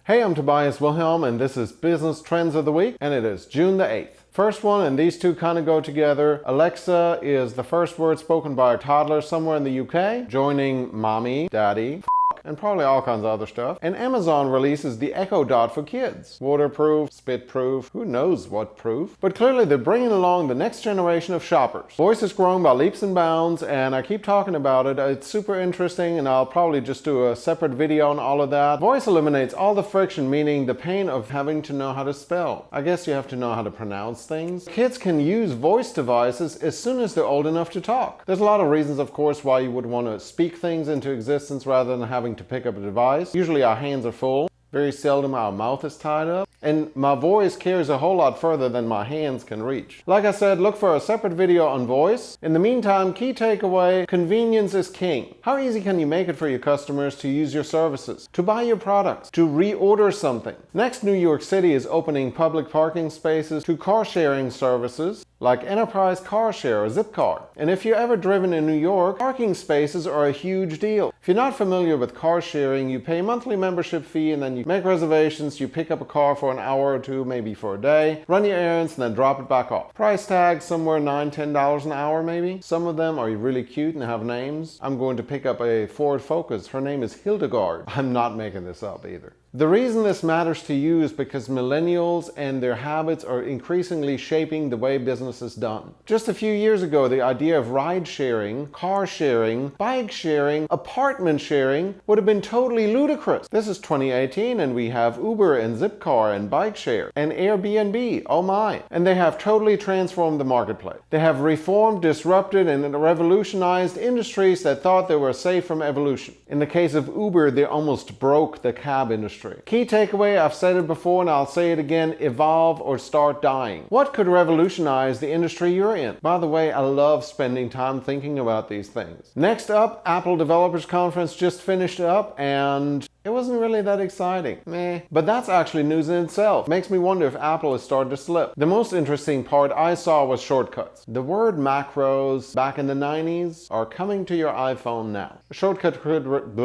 Hey, I'm Tobias Wilhelm, and this is Business Trends of the Week, and it is June the 8th. First one, and these two kind of go together. Alexa is the first word spoken by a toddler somewhere in the UK, joining mommy, daddy, and probably all kinds of other stuff. And Amazon releases the Echo Dot for kids. Waterproof, spit-proof, who knows what proof. But clearly they're bringing along the next generation of shoppers. Voice is growing by leaps and bounds, and I keep talking about it. It's super interesting, and I'll probably just do a separate video on all of that. Voice eliminates all the friction, meaning the pain of having to know how to spell. I guess you have to know how to pronounce things. Kids can use voice devices as soon as they're old enough to talk. There's a lot of reasons, of course, why you would want to speak things into existence rather than having to pick up a device. Usually our hands are full. Very seldom our mouth is tied up. And my voice carries a whole lot further than my hands can reach. Like I said, look for a separate video on voice. In the meantime, key takeaway, convenience is king. How easy can you make it for your customers to use your services, to buy your products, to reorder something? Next, New York City is opening public parking spaces to car sharing services like Enterprise Car Share or ZipCar. And if you've ever driven in New York, parking spaces are a huge deal. If you're not familiar with car sharing, you pay a monthly membership fee and then you make reservations, you pick up a car for an hour or two, maybe for a day, run your errands and then drop it back off. Price tag somewhere $9, $10 an hour maybe. Some of them are really cute and have names. I'm going to pick up a Ford Focus. Her name is Hildegard. I'm not making this up either. The reason this matters to you is because millennials and their habits are increasingly shaping the way business is done. Just a few years ago, the idea of ride sharing, car sharing, bike sharing, apartment sharing would have been totally ludicrous. This is 2018 and we have Uber and ZipCar and bike share and Airbnb, oh my. And they have totally transformed the marketplace. They have reformed, disrupted, and revolutionized industries that thought they were safe from evolution. In the case of Uber, they almost broke the cab industry. Key takeaway, I've said it before and I'll say it again, evolve or start dying. What could revolutionize the industry you're in? By the way, I love spending time thinking about these things. Next up, Apple Developers Conference just finished up and it wasn't really that exciting. Meh. But that's actually news in itself. Makes me wonder if Apple has started to slip. The most interesting part I saw was shortcuts. The word macros back in the 90s are coming to your iPhone now. A shortcut could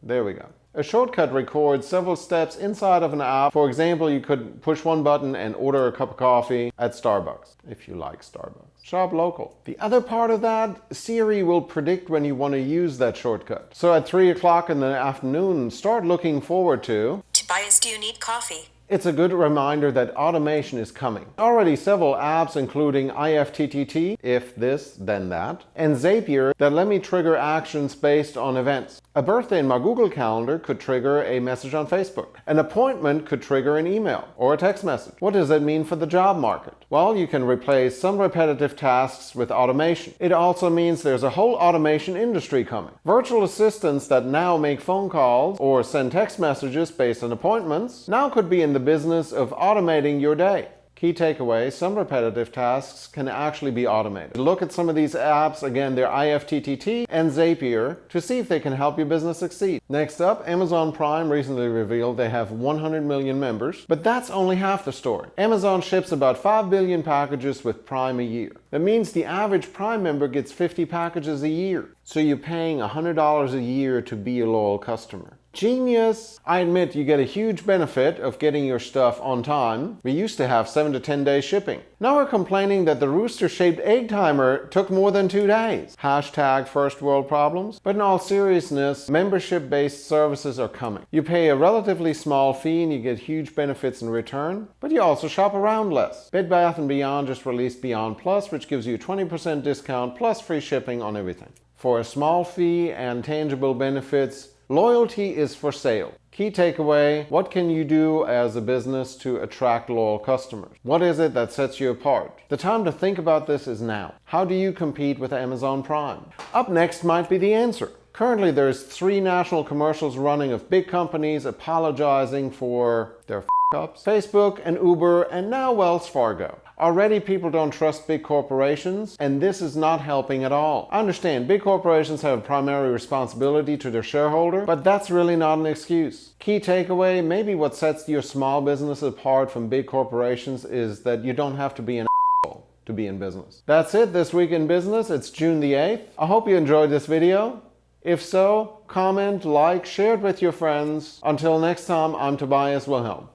there we go. A shortcut records several steps inside of an app. For example, you could push one button and order a cup of coffee at Starbucks, if you like Starbucks. Shop local. The other part of that, Siri will predict when you want to use that shortcut. So at 3 o'clock in the afternoon, start looking forward to Tobias, do you need coffee? It's a good reminder that automation is coming. Already several apps including IFTTT, if this, then that, and Zapier that let me trigger actions based on events. A birthday in my Google Calendar could trigger a message on Facebook. An appointment could trigger an email or a text message. What does that mean for the job market? Well, you can replace some repetitive tasks with automation. It also means there's a whole automation industry coming. Virtual assistants that now make phone calls or send text messages based on appointments now could be in the business of automating your day. Key takeaway, some repetitive tasks can actually be automated. Look at some of these apps, again, they're IFTTT and Zapier, to see if they can help your business succeed. Next up, Amazon Prime recently revealed they have 100 million members, but that's only half the story. Amazon ships about 5 billion packages with Prime a year. That means the average Prime member gets 50 packages a year. So you're paying $100 a year to be a loyal customer. Genius! I admit you get a huge benefit of getting your stuff on time. We used to have 7 to 10 day shipping. Now we're complaining that the rooster-shaped egg timer took more than 2 days. Hashtag first world problems. But in all seriousness, membership-based services are coming. You pay a relatively small fee and you get huge benefits in return, but you also shop around less. Bed Bath & Beyond just released Beyond Plus, which gives you a 20% discount plus free shipping on everything. For a small fee and tangible benefits, loyalty is for sale. Key takeaway, what can you do as a business to attract loyal customers? What is it that sets you apart? The time to think about this is now. How do you compete with Amazon Prime? Up next might be the answer. Currently there's 3 national commercials running of big companies apologizing for their f***ups. Facebook and Uber and now Wells Fargo. Already people don't trust big corporations, and this is not helping at all. I understand big corporations have a primary responsibility to their shareholder, but that's really not an excuse. Key takeaway, maybe what sets your small business apart from big corporations is that you don't have to be an asshole. to be in business. That's it this week in business. It's June the 8th. I hope you enjoyed this video. If so, comment, like, share it with your friends. Until next time, I'm Tobias Wilhelm.